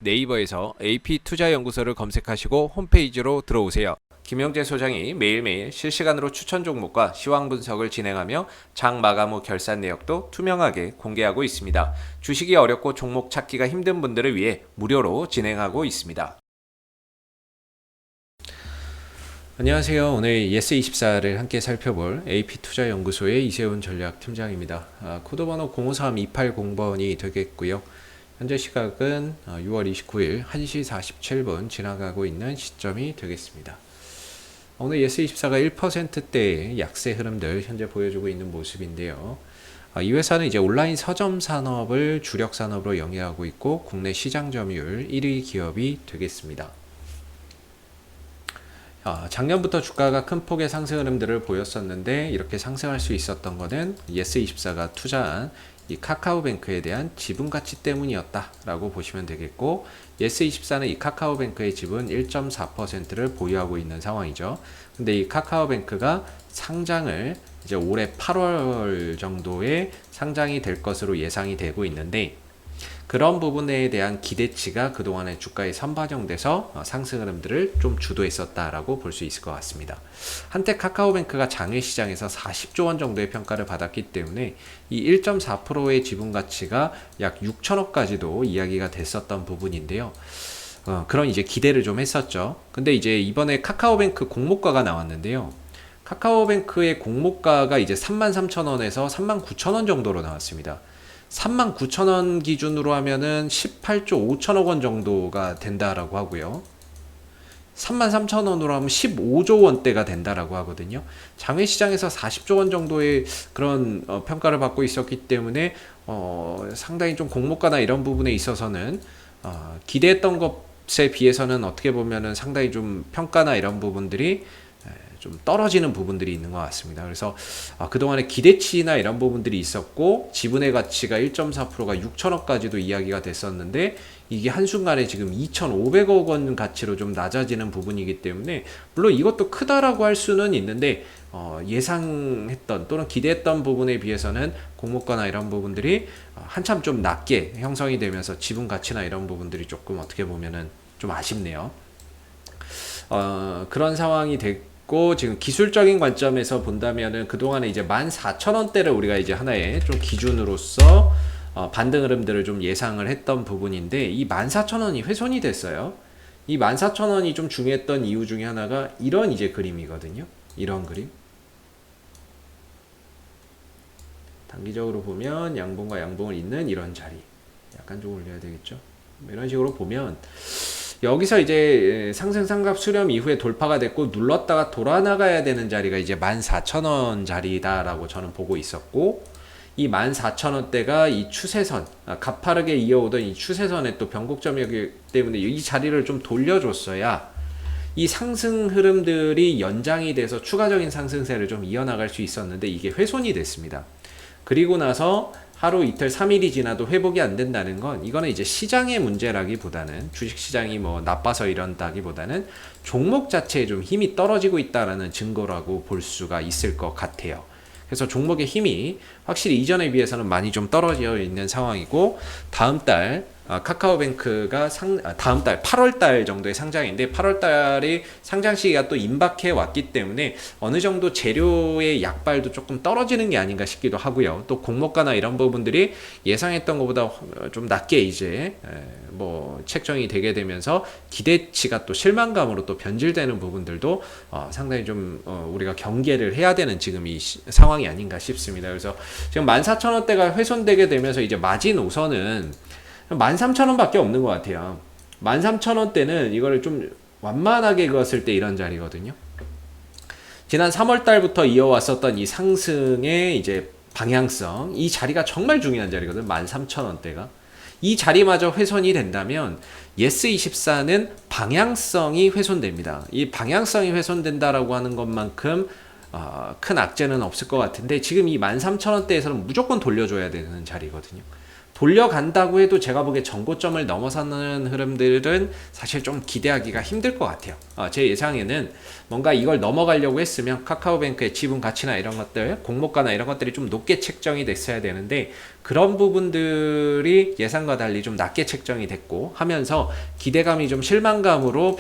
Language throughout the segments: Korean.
네이버에서 AP투자연구소를 검색하시고 홈페이지로 들어오세요. 김영재 소장이 매일매일 실시간으로 추천 종목과 시황 분석을 진행하며 장 마감 후 결산 내역도 투명하게 공개하고 있습니다. 주식이 어렵고 종목 찾기가 힘든 분들을 위해 무료로 진행하고 있습니다. 안녕하세요. 오늘 예스24를 함께 살펴볼 AP투자연구소의 이세훈 전략팀장입니다. 코드번호 053280번이 되겠고요. 현재 시각은 6월 29일 1시 47분 지나가고 있는 시점이 되겠습니다. 오늘 예스24가 1%대의 약세 흐름들 현재 보여주고 있는 모습인데요. 이 회사는 이제 온라인 서점 산업을 주력 산업으로 영위하고 있고 국내 시장 점유율 1위 기업이 되겠습니다. 작년부터 주가가 큰 폭의 상승 흐름들을 보였었는데 이렇게 상승할 수 있었던 것은 예스24가 투자한 이 카카오뱅크에 대한 지분 가치 때문이었다라고 보시면 되겠고, 예스24는 이 카카오뱅크의 지분 1.4%를 보유하고 있는 상황이죠. 근데 이 카카오뱅크가 상장을 이제 올해 8월 정도에 상장이 될 것으로 예상이 되고 있는데, 그런 부분에 대한 기대치가 그동안의 주가에 선반영돼서 상승 흐름들을 좀 주도했었다라고 볼 수 있을 것 같습니다. 한때 카카오뱅크가 장외 시장에서 40조 원 정도의 평가를 받았기 때문에 이 1.4%의 지분 가치가 약 6천억까지도 이야기가 됐었던 부분인데요. 그런 이제 기대를 좀 했었죠. 근데 이제 이번에 카카오뱅크 공모가가 나왔는데요. 카카오뱅크의 공모가가 이제 33,000원에서 39,000원 정도로 나왔습니다. 39,000원 기준으로 하면은 18조 5천억 원 정도가 된다라고 하고요. 33,000원으로 하면 15조 원대가 된다라고 하거든요. 장외 시장에서 40조 원 정도의 그런 평가를 받고 있었기 때문에 상당히 좀 공모가나 이런 부분에 있어서는 기대했던 것에 비해서는 어떻게 보면은 상당히 좀 평가나 이런 부분들이 좀 떨어지는 부분들이 있는 것 같습니다. 그래서 그동안에 기대치나 이런 부분들이 있었고 지분의 가치가 1.4%가 6천억까지도 이야기가 됐었는데 이게 한순간에 지금 2,500억 원 가치로 좀 낮아지는 부분이기 때문에 물론 이것도 크다라고 할 수는 있는데 예상했던 또는 기대했던 부분에 비해서는 공모가나 이런 부분들이 한참 좀 낮게 형성이 되면서 지분 가치나 이런 부분들이 조금 어떻게 보면은 좀 아쉽네요. 그런 상황이 지금 기술적인 관점에서 본다면은 그동안에 이제 14,000원대를 우리가 이제 하나의 좀 기준으로서 반등 흐름들을 좀 예상을 했던 부분인데 이 14,000원이 훼손이 됐어요. 이 14,000원이 좀 중요했던 이유 중에 하나가 이런 이제 그림이거든요. 이런 그림. 단기적으로 보면 양봉과 양봉을 잇는 이런 자리. 약간 좀 올려야 되겠죠. 이런 식으로 보면 여기서 이제 상승 삼각 수렴 이후에 돌파가 됐고 눌렀다가 돌아 나가야 되는 자리가 이제 14,000원 자리다라고 저는 보고 있었고, 이 14,000원대가 이 추세선 가파르게 이어오던 이 추세선의 또 변곡점이기 때문에 이 자리를 좀 돌려줬어야 이 상승 흐름들이 연장이 돼서 추가적인 상승세를 좀 이어나갈 수 있었는데 이게 훼손이 됐습니다. 그리고 나서 하루 이틀 3일이 지나도 회복이 안 된다는 건 이거는 이제 시장의 문제라기보다는 주식시장이 뭐 나빠서 이런다기보다는 종목 자체에 좀 힘이 떨어지고 있다라는 증거라고 볼 수가 있을 것 같아요. 그래서 종목의 힘이 확실히 이전에 비해서는 많이 좀 떨어져 있는 상황이고, 다음 달 카카오뱅크가 다음 달 8월 달 정도의 상장인데 8월 달이 상장 시기가 또 임박해 왔기 때문에 어느 정도 재료의 약발도 조금 떨어지는 게 아닌가 싶기도 하고요. 또 공모가나 이런 부분들이 예상했던 것보다 좀 낮게 이제 뭐 책정이 되게 되면서 기대치가 또 실망감으로 또 변질되는 부분들도 상당히 좀 우리가 경계를 해야 되는 지금 이 상황이 아닌가 싶습니다. 그래서 지금 14,000원대가 훼손되게 되면서 이제 마지노선은 13,000원 밖에 없는 것 같아요. 13,000원대는 이거를 좀 완만하게 그었을 때 이런 자리거든요. 지난 3월 달부터 이어왔었던 이 상승의 이제 방향성, 이 자리가 정말 중요한 자리거든요. 13,000원대가. 이 자리마저 훼손이 된다면 예스24는 방향성이 훼손됩니다. 이 방향성이 훼손된다라고 하는 것만큼 큰 악재는 없을 것 같은데 지금 이 13,000원대에서는 무조건 돌려줘야 되는 자리거든요. 돌려간다고 해도 제가 보기에 전고점을 넘어서는 흐름들은 사실 좀 기대하기가 힘들 것 같아요. 제 예상에는 뭔가 이걸 넘어가려고 했으면 카카오뱅크의 지분 가치나 이런 것들, 공모가나 이런 것들이 좀 높게 책정이 됐어야 되는데 그런 부분들이 예상과 달리 좀 낮게 책정이 됐고 하면서 기대감이 좀 실망감으로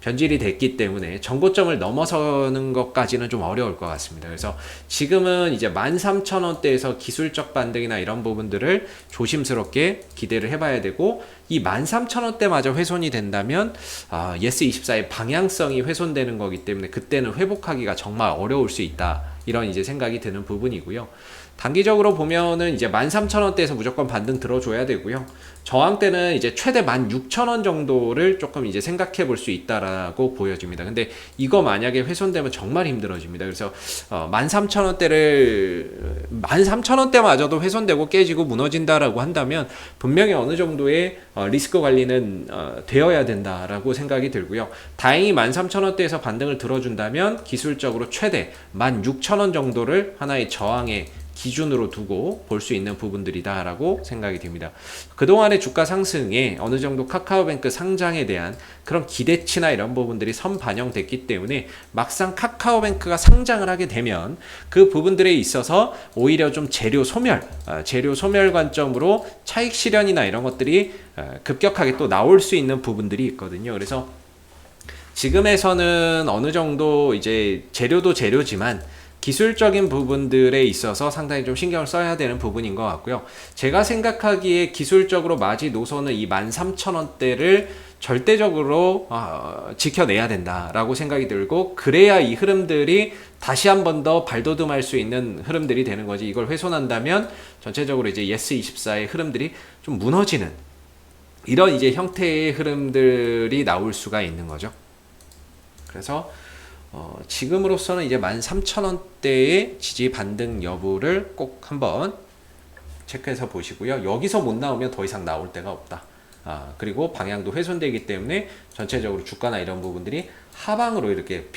변질이 됐기 때문에 전고점을 넘어서는 것까지는 좀 어려울 것 같습니다. 그래서 지금은 이제 13,000원대에서 기술적 반등이나 이런 부분들을 조심스럽게 기대를 해봐야 되고 이 13,000원대마저 훼손이 된다면 예스24의 방향성이 훼손되는 거기 때문에 그때는 회복하기가 정말 어려울 수 있다. 이런 이제 생각이 드는 부분이고요. 단기적으로 보면은 이제 13,000원대에서 무조건 반등 들어줘야 되고요. 저항 때는 이제 최대 16,000원 정도를 조금 이제 생각해 볼 수 있다라고 보여집니다. 근데 이거 만약에 훼손되면 정말 힘들어집니다. 그래서 13,000원대마저도 훼손되고 깨지고 무너진다라고 한다면 분명히 어느 정도의 리스크 관리는 되어야 된다라고 생각이 들고요. 다행히 13,000원대에서 반등을 들어준다면 기술적으로 최대 16,000원 정도를 하나의 저항의 기준으로 두고 볼 수 있는 부분들이다 라고 생각이 됩니다. 그동안의 주가 상승에 어느 정도 카카오뱅크 상장에 대한 그런 기대치나 이런 부분들이 선반영됐기 때문에 막상 카카오뱅크가 상장을 하게 되면 그 부분들에 있어서 오히려 좀 재료 소멸 관점으로 차익 실현이나 이런 것들이 급격하게 또 나올 수 있는 부분들이 있거든요. 그래서 지금에서는 어느 정도 이제 재료도 재료지만 기술적인 부분들에 있어서 상당히 좀 신경을 써야 되는 부분인 것 같고요. 제가 생각하기에 기술적으로 마지 노선은 이 13,000원대를 절대적으로 지켜내야 된다라고 생각이 들고 그래야 이 흐름들이 다시 한 번 더 발돋움할 수 있는 흐름들이 되는 거지. 이걸 훼손한다면 전체적으로 이제 예스24의 흐름들이 좀 무너지는 이런 이제 형태의 흐름들이 나올 수가 있는 거죠. 그래서 지금으로서는 이제 13,000원대의 지지 반등 여부를 꼭 한번 체크해서 보시고요. 여기서 못 나오면 더 이상 나올 데가 없다. 그리고 방향도 훼손되기 때문에 전체적으로 주가나 이런 부분들이 하방으로 이렇게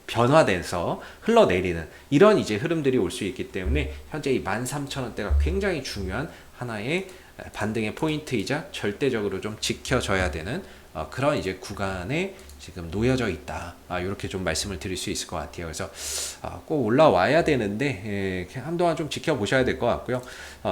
변화돼서 흘러내리는 이런 이제 흐름들이 올 수 있기 때문에 현재 이 13,000원대가 굉장히 중요한 하나의 반등의 포인트이자 절대적으로 좀 지켜져야 되는 그런 이제 구간에 지금 놓여져 있다. 이렇게 좀 말씀을 드릴 수 있을 것 같아요. 그래서 꼭 올라와야 되는데 한동안 좀 지켜보셔야 될 것 같고요.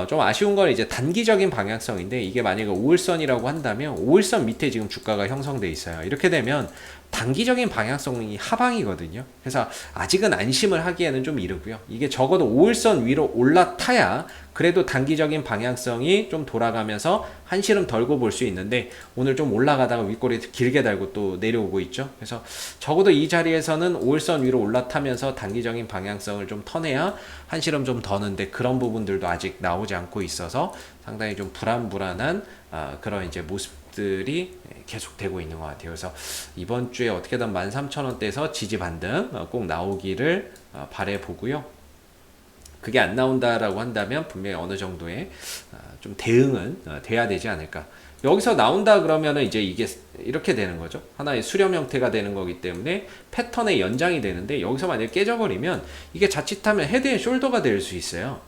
좀 아쉬운 건 이제 단기적인 방향성인데 이게 만약에 5일선이라고 한다면 5일선 밑에 지금 주가가 형성돼 있어요. 이렇게 되면 단기적인 방향성이 하방이거든요. 그래서 아직은 안심을 하기에는 좀 이르고요. 이게 적어도 5일선 위로 올라타야 그래도 단기적인 방향성이 좀 돌아가면서 한시름 덜고 볼 수 있는데 오늘 좀 올라가다가 윗꼬리 길게 달고 또 내려오고 있죠. 그래서 적어도 이 자리에서는 5일선 위로 올라타면서 단기적인 방향성을 좀 터내야 한시름 좀 더는데 그런 부분들도 아직 나오지 않고 있어서 상당히 좀 불안한 그런 이제 모습들이 계속되고 있는 것 같아요. 그래서 이번 주에 어떻게든 13,000원대에서 지지 반등 꼭 나오기를 바래 보고요. 그게 안 나온다라고 한다면 분명히 어느 정도의 좀 대응은 돼야 되지 않을까. 여기서 나온다 그러면은 이제 이게 이렇게 되는 거죠. 하나의 수렴 형태가 되는 거기 때문에 패턴의 연장이 되는데 여기서 만약에 깨져버리면 이게 자칫하면 헤드 앤 숄더가 될 수 있어요.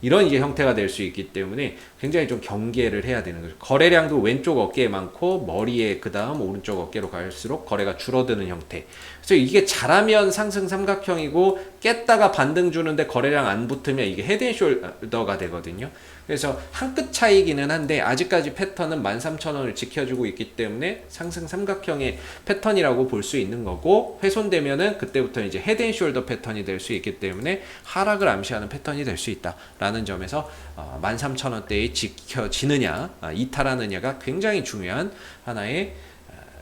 이런 이제 형태가 될 수 있기 때문에 굉장히 좀 경계를 해야 되는 거죠. 거래량도 왼쪽 어깨에 많고 머리에 그 다음 오른쪽 어깨로 갈수록 거래가 줄어드는 형태. 그래서 이게 잘하면 상승 삼각형이고 깼다가 반등 주는데 거래량 안 붙으면 이게 헤드 앤 숄더가 되거든요. 그래서 한 끗 차이기는 한데 아직까지 패턴은 13,000원을 지켜주고 있기 때문에 상승 삼각형의 패턴이라고 볼 수 있는 거고 훼손되면은 그때부터 이제 헤드 앤 숄더 패턴이 될 수 있기 때문에 하락을 암시하는 패턴이 될 수 있다라는 점에서 13,000원대에 지켜지느냐 이탈하느냐가 굉장히 중요한 하나의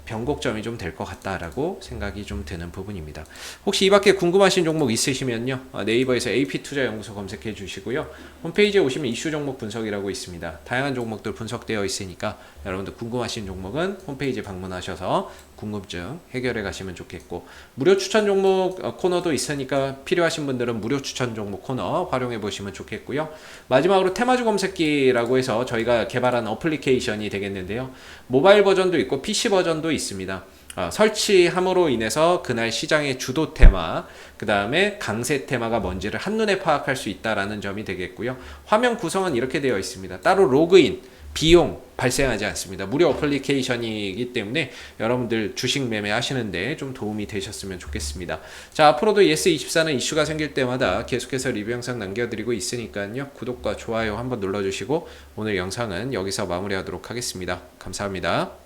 변곡점이 좀 될 것 같다라고 생각이 좀 드는 부분입니다. 혹시 이 밖에 궁금하신 종목 있으시면요. 네이버에서 AP투자연구소 검색해 주시고요. 홈페이지에 오시면 이슈 종목 분석이라고 있습니다. 다양한 종목들 분석되어 있으니까 여러분들 궁금하신 종목은 홈페이지 방문하셔서 궁금증 해결해 가시면 좋겠고 무료 추천 종목 코너도 있으니까 필요하신 분들은 무료 추천 종목 코너 활용해 보시면 좋겠고요. 마지막으로 테마주 검색기라고 해서 저희가 개발한 어플리케이션이 되겠는데요. 모바일 버전도 있고 PC 버전도 있습니다. 설치함으로 인해서 그날 시장의 주도 테마, 그 다음에 강세 테마가 뭔지를 한눈에 파악할 수 있다라는 점이 되겠고요. 화면 구성은 이렇게 되어 있습니다. 따로 로그인, 비용 발생하지 않습니다. 무료 어플리케이션이기 때문에 여러분들 주식 매매 하시는데 좀 도움이 되셨으면 좋겠습니다. 자, 앞으로도 예스24는 이슈가 생길 때마다 계속해서 리뷰 영상 남겨드리고 있으니까요. 구독과 좋아요 한번 눌러주시고 오늘 영상은 여기서 마무리하도록 하겠습니다. 감사합니다.